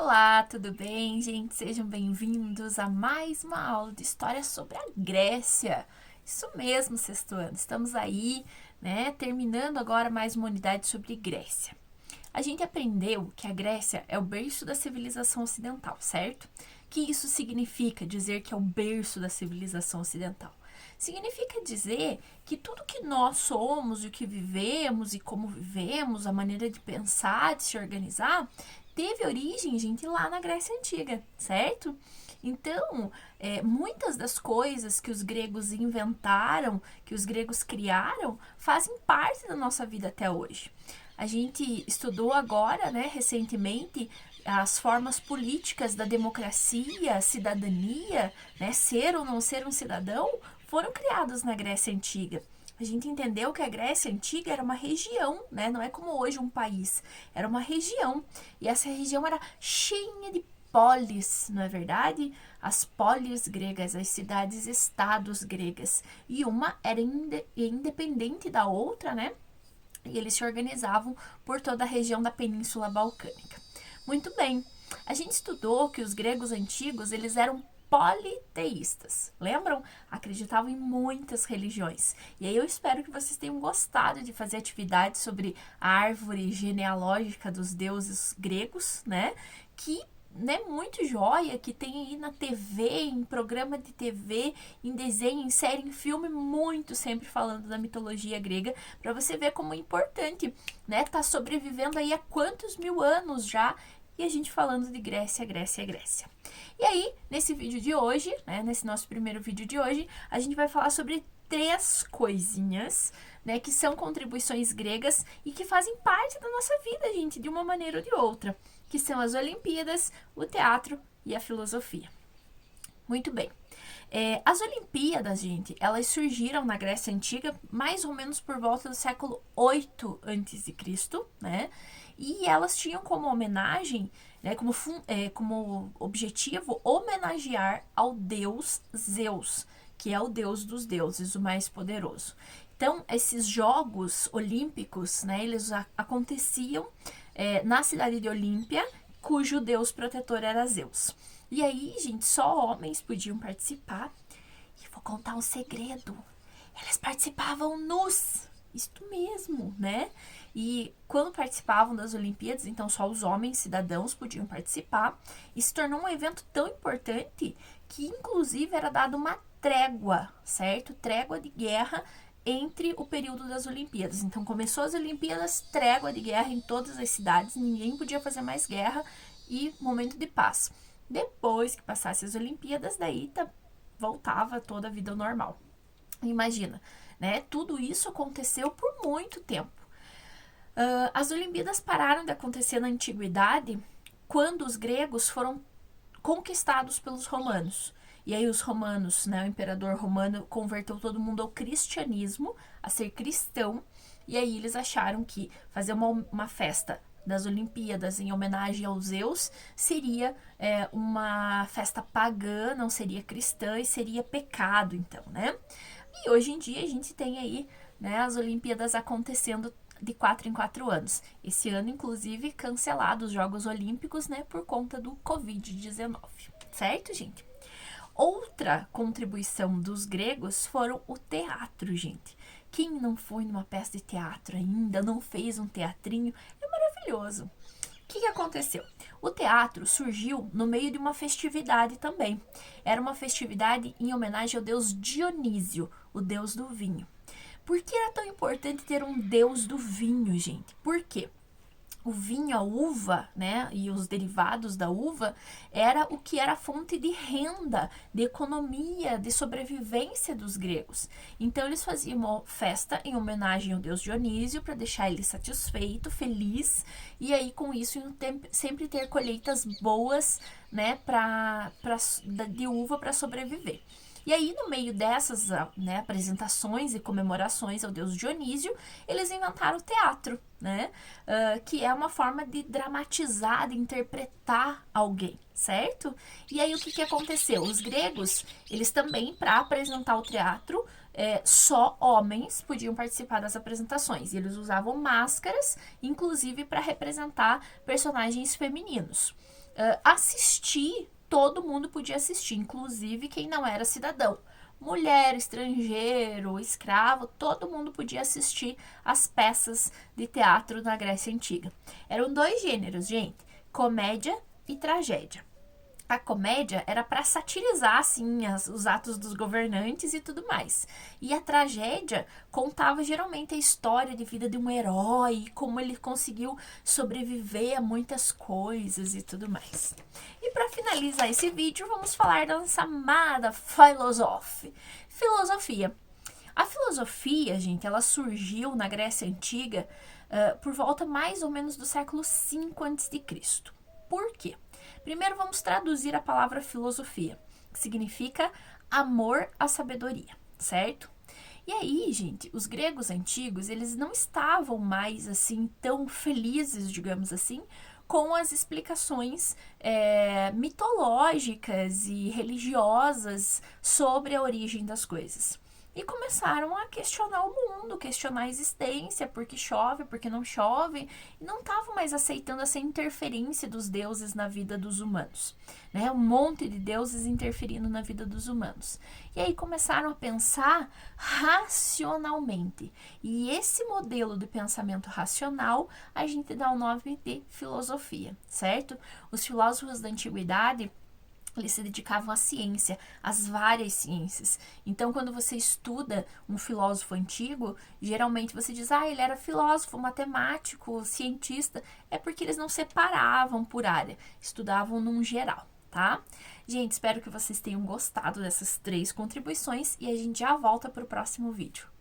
Olá, tudo bem, gente? Sejam bem-vindos a mais uma aula de história sobre a Grécia. Isso mesmo, sexto ano. Estamos aí, né, terminando agora mais uma unidade sobre Grécia. A gente aprendeu que a Grécia é o berço da civilização ocidental, certo? Que isso significa dizer que é o berço da civilização ocidental? Significa dizer que tudo que nós somos, o que vivemos e como vivemos, a maneira de pensar, de se organizar, teve origem, gente, lá na Grécia Antiga, certo? Então, muitas das coisas que os gregos inventaram, que os gregos criaram, fazem parte da nossa vida até hoje. A gente estudou agora, né, recentemente, as formas políticas da democracia, cidadania, né, ser ou não ser um cidadão, foram criados na Grécia Antiga. A gente entendeu que a Grécia Antiga era uma região, né? Não é como hoje um país, era uma região. E essa região era cheia de polis, não é verdade? As polis gregas, as cidades-estados gregas. E uma era independente da outra, né? E eles se organizavam por toda a região da Península Balcânica. Muito bem, a gente estudou que os gregos antigos, eles eram politeístas, lembram? Acreditavam em muitas religiões. E aí eu espero que vocês tenham gostado de fazer atividades sobre a árvore genealógica dos deuses gregos, né? Que muito joia, que tem aí na TV, em programa de TV, em desenho, em série, em filme, muito sempre falando da mitologia grega, para você ver como é importante, né? Tá sobrevivendo aí há quantos mil anos já, e a gente falando de Grécia, Grécia, Grécia. E aí, nesse vídeo de hoje, né, nesse nosso primeiro vídeo de hoje, a gente vai falar sobre 3 coisinhas, né, que são contribuições gregas e que fazem parte da nossa vida, gente, de uma maneira ou de outra, que são as Olimpíadas, o teatro e a filosofia. Muito bem. As Olimpíadas, gente, elas surgiram na Grécia Antiga mais ou menos por volta do século 8 a.C., né? E elas tinham como homenagem, né, como objetivo, homenagear ao deus Zeus, que é o deus dos deuses, o mais poderoso. Então, esses Jogos Olímpicos, né, eles aconteciam na cidade de Olímpia, cujo deus protetor era Zeus. E aí, gente, só homens podiam participar. E vou contar um segredo. Eles participavam nus. Isto mesmo, né? E quando participavam das Olimpíadas, então só os homens cidadãos podiam participar. E se tornou um evento tão importante que, inclusive, era dada uma trégua, certo? Trégua de guerra entre o período das Olimpíadas. Então começou as Olimpíadas, trégua de guerra em todas as cidades, ninguém podia fazer mais guerra e momento de paz. Depois que passasse as Olimpíadas, daí voltava toda a vida normal. Imagina, né? Tudo isso aconteceu por muito tempo. As Olimpíadas pararam de acontecer na antiguidade quando os gregos foram conquistados pelos romanos. E aí os romanos, né, o imperador romano converteu todo mundo ao cristianismo, a ser cristão, e aí eles acharam que fazer uma festa das Olimpíadas em homenagem aos Zeus seria uma festa pagã, não seria cristã e seria pecado, então, né? E hoje em dia a gente tem aí, né, as Olimpíadas acontecendo de 4 em 4 anos. Esse ano, inclusive, cancelados os Jogos Olímpicos, né, por conta do Covid-19, certo, gente? Outra contribuição dos gregos foram o teatro, gente. Quem não foi numa peça de teatro ainda, não fez um teatrinho, é maravilhoso. O que aconteceu? O teatro surgiu no meio de uma festividade também. Era uma festividade em homenagem ao deus Dionísio, o deus do vinho. Por que era tão importante ter um deus do vinho, gente? Por quê? O vinho, a uva, né, e os derivados da uva, era o que era fonte de renda, de economia, de sobrevivência dos gregos. Então, eles faziam uma festa em homenagem ao deus Dionísio para deixar ele satisfeito, feliz, e aí, com isso, sempre ter colheitas boas, né, de uva para sobreviver. E aí, no meio dessas, né, apresentações e comemorações ao deus Dionísio, eles inventaram o teatro, né, que é uma forma de dramatizar, de interpretar alguém, certo? E aí, o que aconteceu? Os gregos, eles também, para apresentar o teatro, só homens podiam participar das apresentações. E eles usavam máscaras, inclusive para representar personagens femininos. assistir, todo mundo podia assistir, inclusive quem não era cidadão. Mulher, estrangeiro, escravo, todo mundo podia assistir as peças de teatro na Grécia Antiga. Eram 2 gêneros, gente, comédia e tragédia. A comédia era para satirizar, assim, os atos dos governantes e tudo mais. E a tragédia contava geralmente a história de vida de um herói, como ele conseguiu sobreviver a muitas coisas e tudo mais. E para finalizar esse vídeo, vamos falar da nossa amada filosofia. A filosofia, gente, ela surgiu na Grécia Antiga por volta mais ou menos do século 5 a.C. Por quê? Primeiro vamos traduzir a palavra filosofia, que significa amor à sabedoria, certo? E aí, gente, os gregos antigos, eles não estavam mais, assim, tão felizes, digamos assim, com as explicações mitológicas e religiosas sobre a origem das coisas. E começaram a questionar o mundo, questionar a existência, por que chove, por que não chove, e não estavam mais aceitando essa interferência dos deuses na vida dos humanos, né? Um monte de deuses interferindo na vida dos humanos. E aí começaram a pensar racionalmente. E esse modelo de pensamento racional, a gente dá o nome de filosofia, certo? Os filósofos da antiguidade, eles se dedicavam à ciência, às várias ciências. Então, quando você estuda um filósofo antigo, geralmente você diz, ele era filósofo, matemático, cientista. É porque eles não separavam por área, estudavam num geral, tá? Gente, espero que vocês tenham gostado dessas 3 contribuições e a gente já volta para o próximo vídeo.